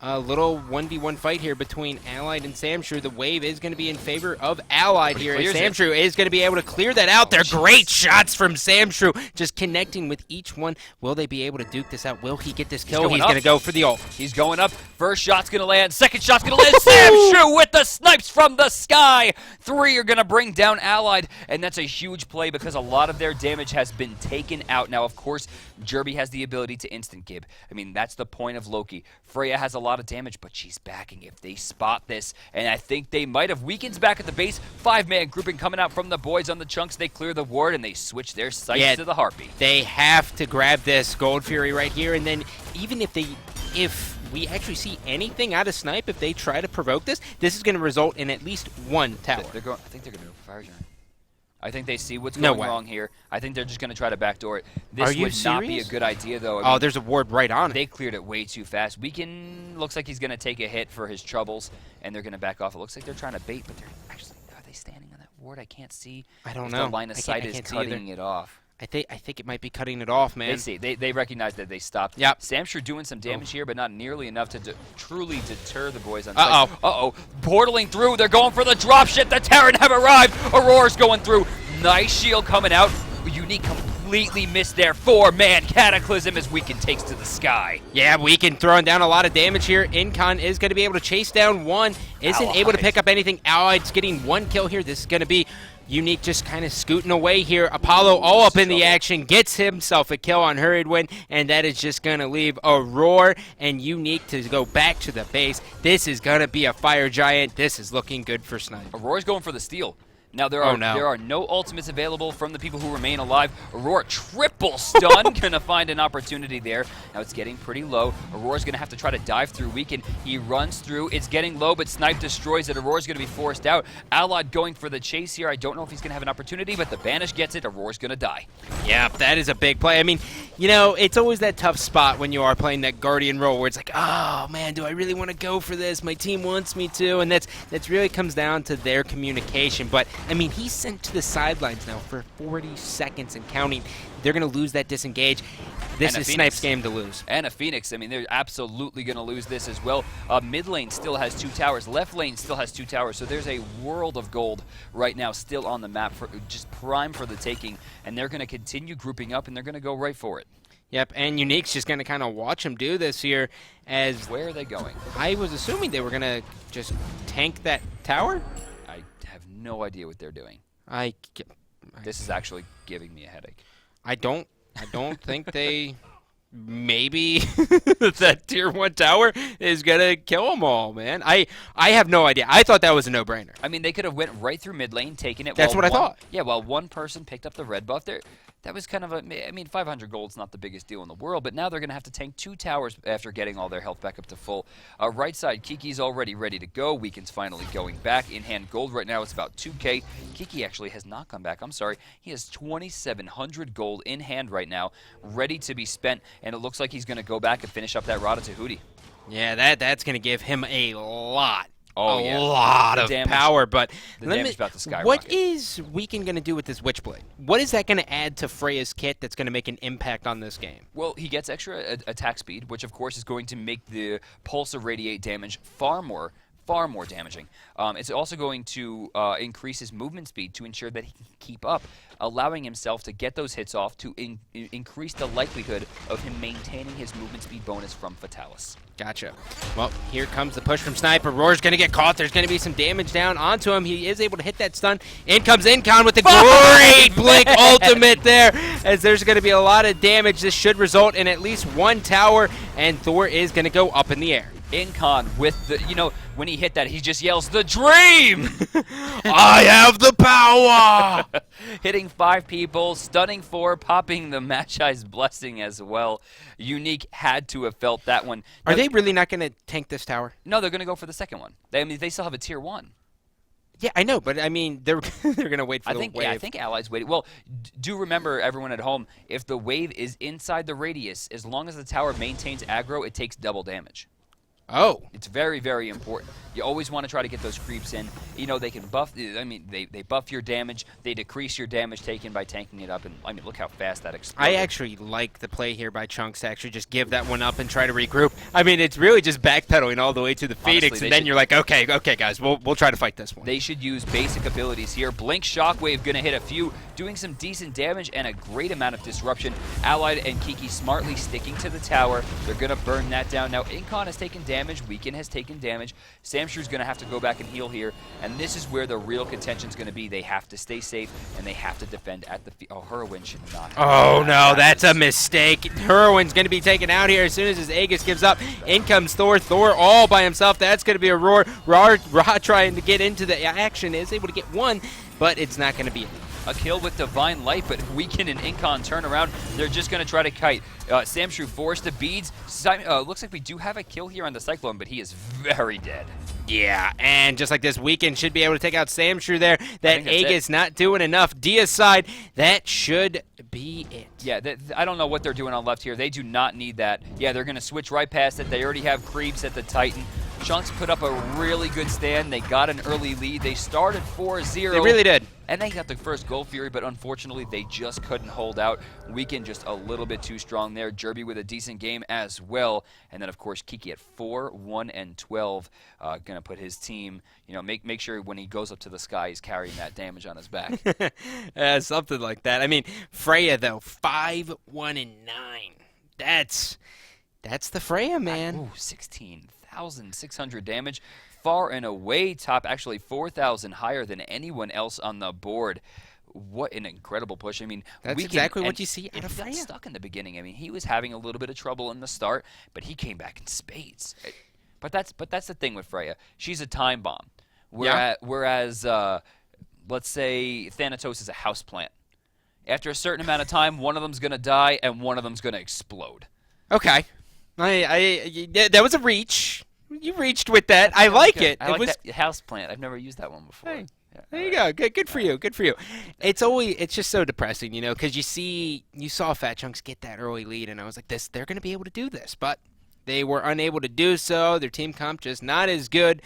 A: a little 1v1 fight here between Allied and Samshrew. The wave is going to be in favor of Allied here, and Samshrew is going to be able to clear that out. They're great shots from Samshrew, just connecting with each one. Will they be able to duke this out? Will he get this kill? He's going to go for the ult.
B: He's going up. First shot's going to land. Second shot's going to land. Samshrew with the snipes from the sky. 3 are going to bring down Allied, and that's a huge play because a lot of their damage has been taken out. Now, of course, Jerby has the ability to instant gib. I mean, that's the point of Loki. Freya has a lot of damage, but she's backing if they spot this, and I think they might have. Weaken's back at the base. 5-man grouping coming out from the boys on the chunks. They clear the ward, and they switch their sights to the Harpy.
A: They have to grab this Gold Fury right here, and then even if we actually see anything out of Snipe, if they try to provoke this, this is going to result in at least 1 tower.
B: I think they're going to go for Fire Giant. I think they see what's going wrong here. I think they're just going to try to backdoor it. This would not be a good idea, though. I mean,
A: there's a ward right on it.
B: They cleared it way too fast. Weaken looks like he's going to take a hit for his troubles, and they're going to back off. It looks like they're trying to bait, but they're actually, are they standing on that ward? I can't see.
A: I don't know.
B: The line of sight is cutting it off.
A: I think it might be cutting it off, man.
B: They see. They recognize that they stopped.
A: Yep.
B: Samshrew doing some damage here, but not nearly enough to truly deter the boys on site. Uh-oh. Portaling through. They're going for the drop shit. The Terran have arrived. Aurora's going through. Nice shield coming out. Unique completely missed their 4-man Cataclysm as Weaken takes to the sky.
A: Yeah, Weaken throwing down a lot of damage here. Incon is going to be able to chase down 1. Isn't able to pick up anything. Allied's getting 1 kill here. This is going to be Unique just kind of scooting away here. Apollo all up in the action, gets himself a kill on Hurried Wind, and that is just going to leave Aurora and Unique to go back to the base. This is going to be a Fire Giant. This is looking good for Snipe.
B: Aurora's going for the steal. Now, there are no ultimates available from the people who remain alive. Aurora triple stun, gonna find an opportunity there. Now it's getting pretty low. Aurora's gonna have to try to dive through Weaken. He runs through. It's getting low, but Snipe destroys it. Aurora's gonna be forced out. Allied going for the chase here. I don't know if he's gonna have an opportunity, but the Banish gets it. Aurora's gonna die.
A: Yeah, that is a big play. I mean, you know, it's always that tough spot when you are playing that Guardian role where it's like, oh man, do I really want to go for this? My team wants me to, and that's really comes down to their communication. But I mean, he's sent to the sidelines now for 40 seconds and counting. They're going to lose that disengage. This is Snipe's game to lose.
B: And a Phoenix. I mean, they're absolutely going to lose this as well. Mid lane still has 2 towers. Left lane still has 2 towers. So there's a world of gold right now still on the map, for just prime for the taking. And they're going to continue grouping up, and they're going to go right for it.
A: Yep, and Unique's just going to kind of watch him do this here. As
B: where are they going?
A: I was assuming they were going to just tank that tower.
B: I have no idea what they're doing.
A: This
B: is actually giving me a headache.
A: I don't think they maybe that tier 1 tower is going to kill them all, man. I have no idea. I thought that was a no-brainer.
B: I mean, they could have went right through mid lane, taken it.
A: That's what I thought.
B: Yeah, while one person picked up the red buff there. That was kind of a, I mean, 500 gold's not the biggest deal in the world, but now they're going to have to tank 2 towers after getting all their health back up to full. Right side, Kiki's already ready to go. Weekend's finally going back. In-hand gold right now, it's about 2K. Kiki actually has not come back. I'm sorry. He has 2,700 gold in hand right now, ready to be spent, and it looks like he's going to go back and finish up that Rada Tahuti.
A: Yeah, that's going to give him a lot.
B: A
A: lot of power, but
B: the damage about to skyrocket.
A: What is Weekend going to do with this Witchblade? What is that going to add to Freya's kit that's going to make an impact on this game?
B: Well, he gets extra attack speed, which of course is going to make the Pulse of Radiate damage far more damaging. It's also going to increase his movement speed to ensure that he can keep up, allowing himself to get those hits off to increase the likelihood of him maintaining his movement speed bonus from Fatalis.
A: Gotcha. Well, here comes the push from Snipe. Roar's going to get caught. There's going to be some damage down onto him. He is able to hit that stun. In comes Incon with the great Blink ultimate there, as there's going to be a lot of damage. This should result in at least 1 tower, and Thor is going to go up in the air.
B: Incon with the, when he hit that, he just yells, "The dream!"
A: I have the power!
B: Hitting 5 people, stunning 4, popping the Mashi's blessing as well. Unique had to have felt that one.
A: Are they really not going to tank this tower?
B: No, they're going to go for the second one. They still have a tier 1.
A: Yeah, I know, but I mean, they're going to wait for the wave.
B: Yeah, I think Allies waited. Well, do remember, everyone at home, if the wave is inside the radius, as long as the tower maintains aggro, it takes double damage.
A: Oh.
B: It's very, very important. You always want to try to get those creeps in. They can buff, they buff your damage. They decrease your damage taken by tanking it up. And, look how fast that explodes.
A: I actually like the play here by Chunks to actually just give that one up and try to regroup. I mean, it's really just backpedaling all the way to the Phoenix,
B: Honestly,
A: and then you're like, okay, guys, we'll try to fight this one.
B: They should use basic abilities here. Blink Shockwave going to hit a few, doing some decent damage and a great amount of disruption. Allied and Kiki smartly sticking to the tower. They're going to burn that down. Now, Incon has taken damage. Weekend has taken damage. Samshu's going to have to go back and heal here, and this is where the real contention is going to be. They have to stay safe, and they have to defend at the Oh, Heroin should not have
A: Oh, no, that's a mistake. Heroin's going to be taken out here as soon as his Aegis gives up. In comes Thor. Thor all by himself. That's going to be a Roar. Ra trying to get into the action is able to get 1, but it's not going to be enough.
B: A kill with Divine Light, but Weekend and Incon turn around. They're just going to try to kite. Samshu forced to beads. Looks like we do have a kill here on the Cyclone, but he is very dead.
A: Yeah, and just like this, Weekend should be able to take out Samshu there. That Aegis not doing enough. Dia's side, that should be it.
B: Yeah, I don't know what they're doing on left here. They do not need that. Yeah, they're going to switch right past it. They already have creeps at the Titan. Chunks put up a really good stand. They got an early lead. They started 4-0.
A: They really did.
B: And they got the first Gold Fury, but unfortunately, they just couldn't hold out. Weekend just a little bit too strong there. Jerby with a decent game as well. And then, of course, Kiki at 4, 1, and 12. Going to put his team, make sure when he goes up to the sky, he's carrying that damage on his back.
A: Something like that. I mean, Freya, though, 5, 1, and 9. That's the Freya, man.
B: Ooh, 16,600 damage. Far and away top, actually 4,000 higher than anyone else on the board. What an incredible push. I mean,
A: that's exactly what you see out of Freya.
B: He got stuck in the beginning. I mean, he was having a little bit of trouble in the start, but he came back in spades. But that's the thing with Freya. She's a time bomb. Whereas let's say Thanatos is a houseplant. After a certain amount of time, one of them's going to die and one of them's going to explode.
A: Okay. That was a reach. You reached with that. I like it.
B: I like that houseplant. I've never used that one before.
A: Hey, there you go. Good for you. Good for you. It's just so depressing, because you saw Fat Chunks get that early lead, and I was like, they're going to be able to do this, but they were unable to do so. Their team comp just not as good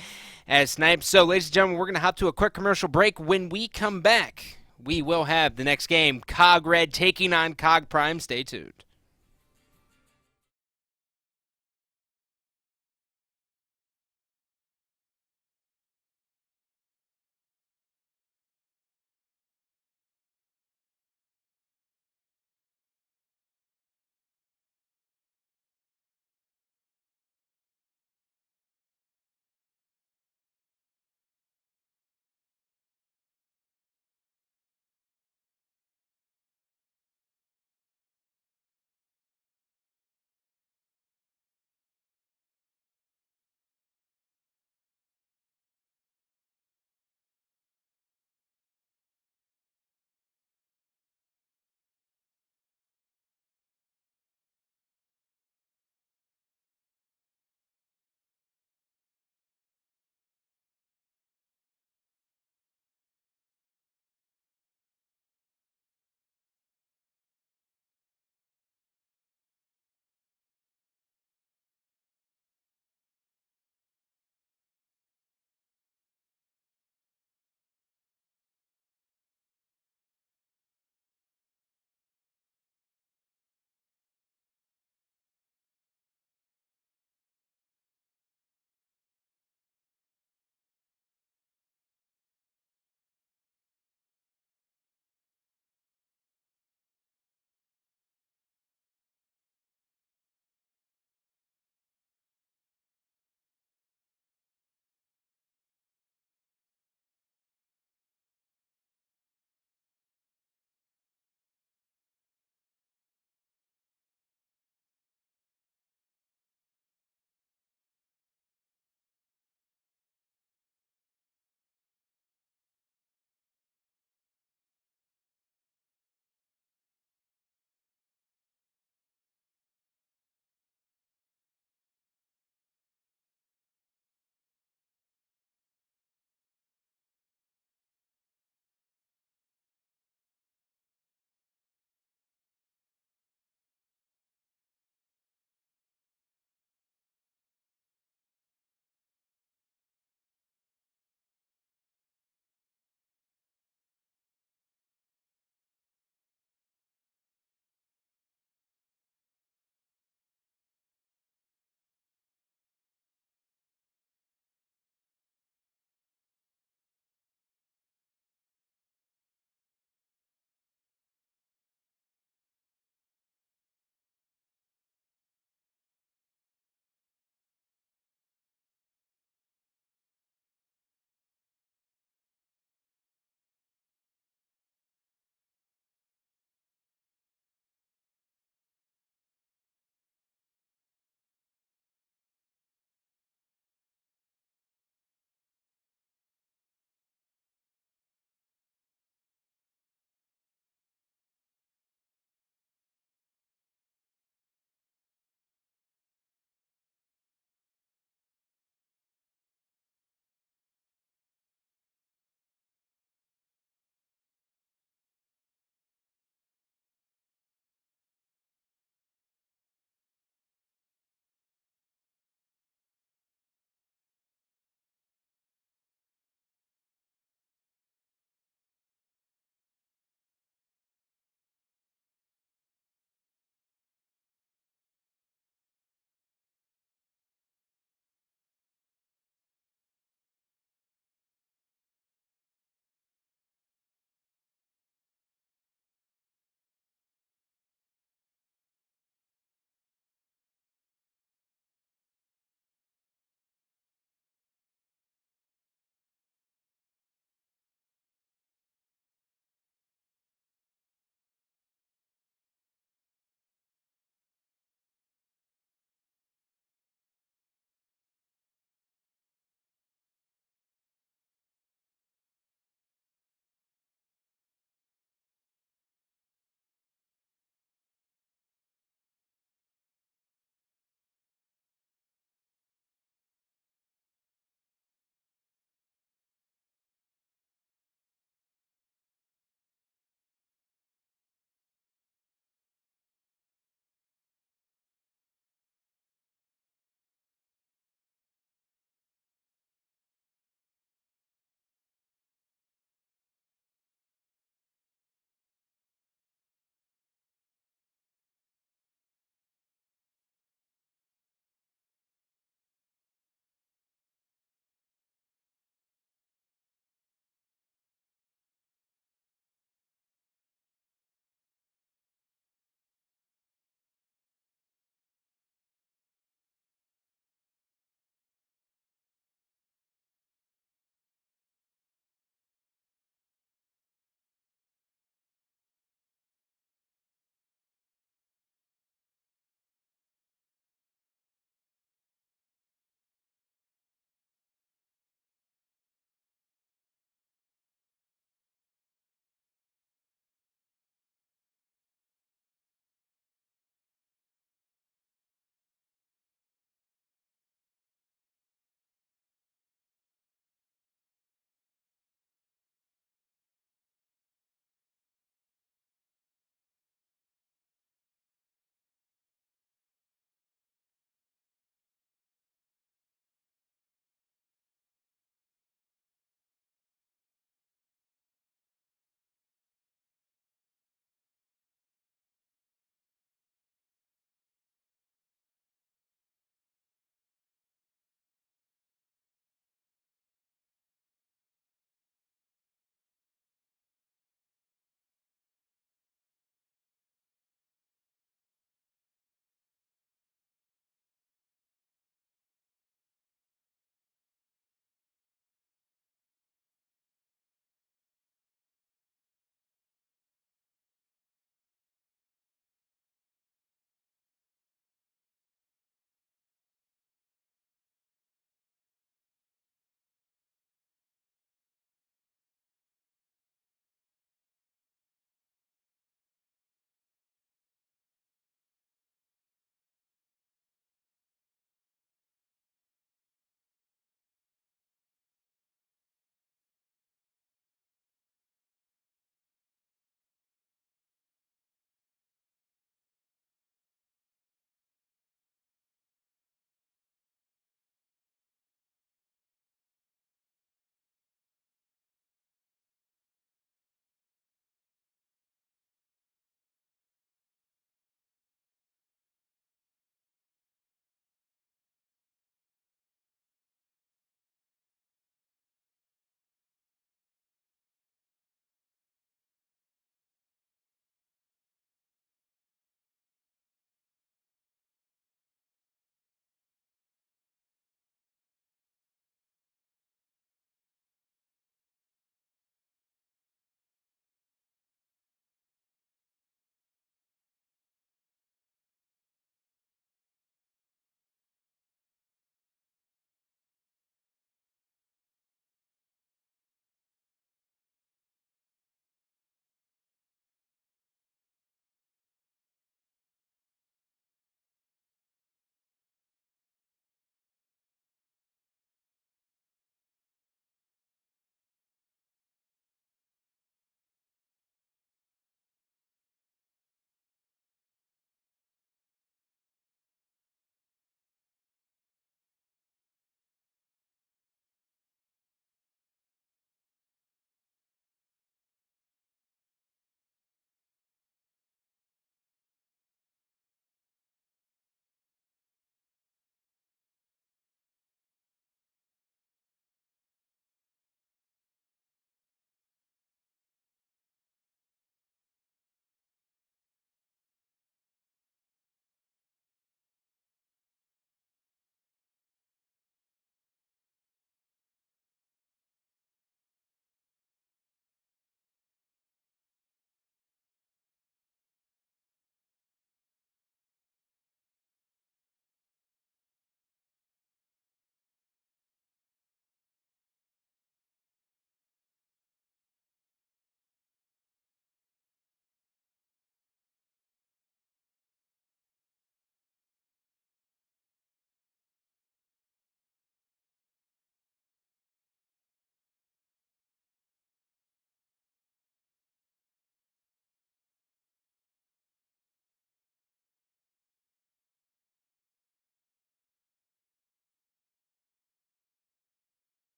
A: as Snipe. So, ladies and gentlemen, we're going to hop to a quick commercial break. When we come back, we will have the next game, Cog Red taking on Cog Prime. Stay tuned.